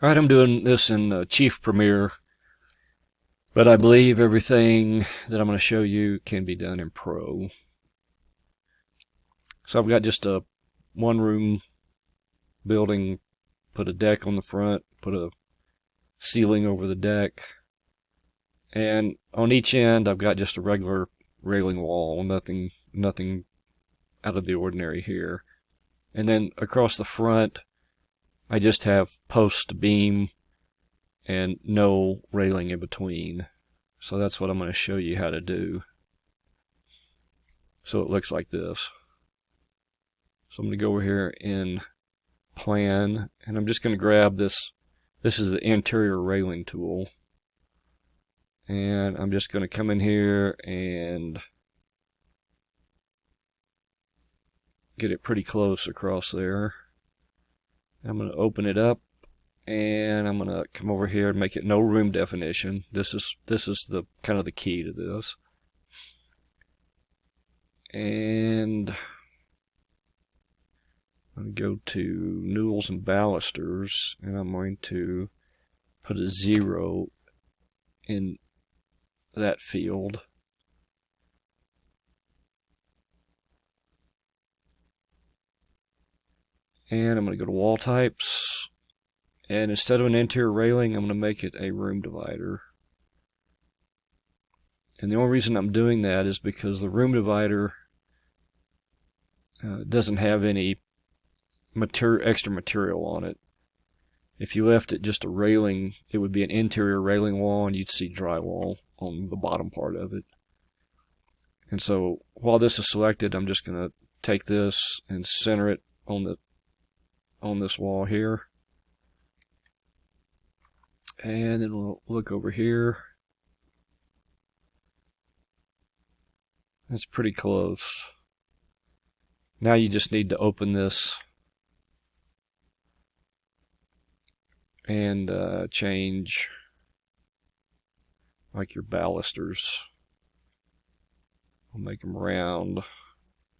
Alright, I'm doing this in Chief Premiere, but I believe everything that I'm going to show you can be done in Pro. So I've got just a one-room building, put a deck on the front, put a ceiling over the deck, and on each end I've got just a regular railing wall, nothing out of the ordinary here. And then across the front I just have post to beam and no railing in between. So that's what I'm going to show you how to do. So it looks like this. So I'm going to go over here in plan, and I'm just going to grab this. This is the interior railing tool. And I'm just going to come in here and get it pretty close across there. I'm going to open it up, and I'm going to come over here and make it no room definition. This is the kind of the key to this. And I'm going to go to noodles and balusters, and I'm going to put a 0 in that field. And I'm going to go to wall types, and instead of an interior railing, I'm going to make it a room divider. And the only reason I'm doing that is because the room divider doesn't have any extra material on it. If you left it just a railing, it would be an interior railing wall, and you'd see drywall on the bottom part of it. And so while this is selected, I'm just going to take this and center it on this wall here. And then we'll look over here. That's pretty close. Now you just need to open this and change like your balusters. I'll make them round.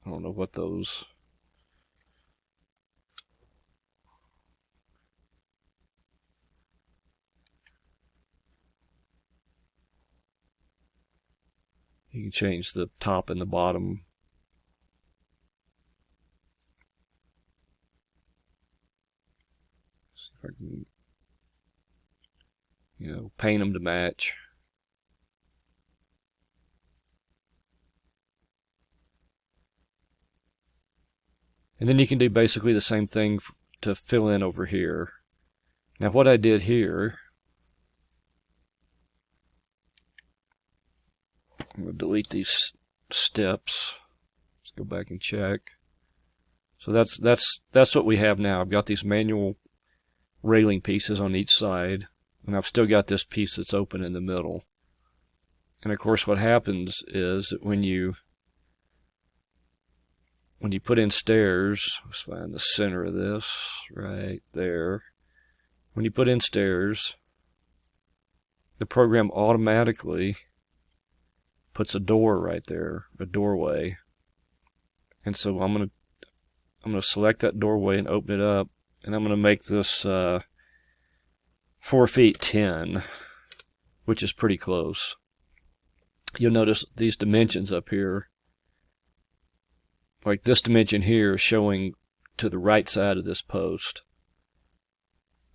I don't know what those. You can change the top and the bottom. See if I can, paint them to match. And then you can do basically the same thing to fill in over here. Now what I did here, I'm going to delete these steps. Let's go back and check. So that's what we have now. I've got these manual railing pieces on each side, and I've still got this piece that's open in the middle. And of course what happens is that when you put in stairs, let's find the center of this right there. When you put in stairs, the program automatically puts a door right there, a doorway. And so I'm gonna select that doorway and open it up, and I'm gonna make this 4 feet 10, which is pretty close. You'll notice these dimensions up here. Like this dimension here is showing to the right side of this post.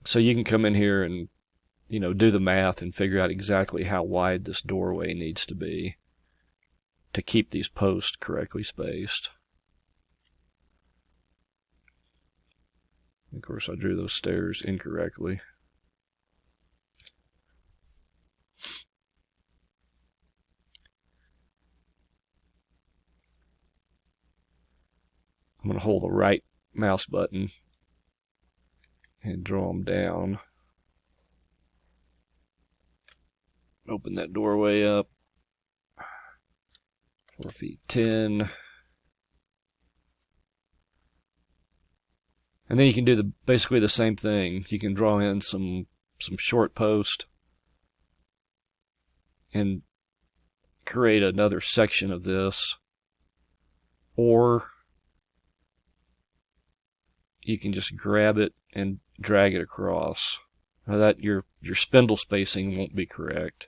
So you can come in here and do the math and figure out exactly how wide this doorway needs to be to keep these posts correctly spaced. Of course, I drew those stairs incorrectly. I'm going to hold the right mouse button and draw them down. Open that doorway up. 4 feet 10. And then you can do basically the same thing. You can draw in some short post and create another section of this, or you can just grab it and drag it across. that your spindle spacing won't be correct,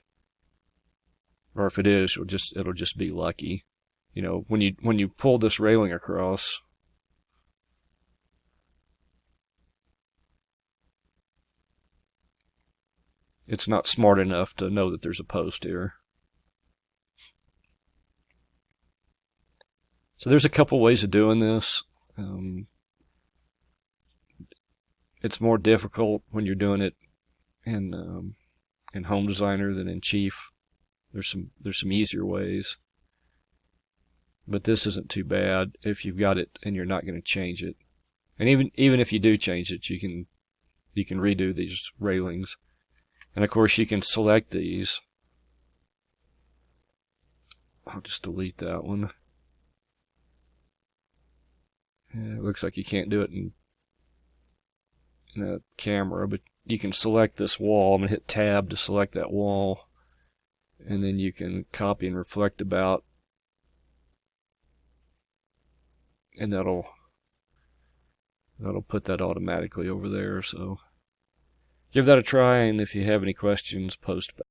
or if it is, it'll just be lucky. You know, when you pull this railing across, it's not smart enough to know that there's a post here. So there's a couple ways of doing this. It's more difficult when you're doing it in Home Designer than in Chief. There's some easier ways, but this isn't too bad if you've got it and you're not going to change it. And even if you do change it, you can redo these railings. And of course you can select these. I'll just delete that one. Yeah, it looks like you can't do it in a camera, but you can select this wall. I'm going to hit tab to select that wall, and then you can copy and reflect about, and that'll put that automatically over there. So give that a try, and if you have any questions, post back.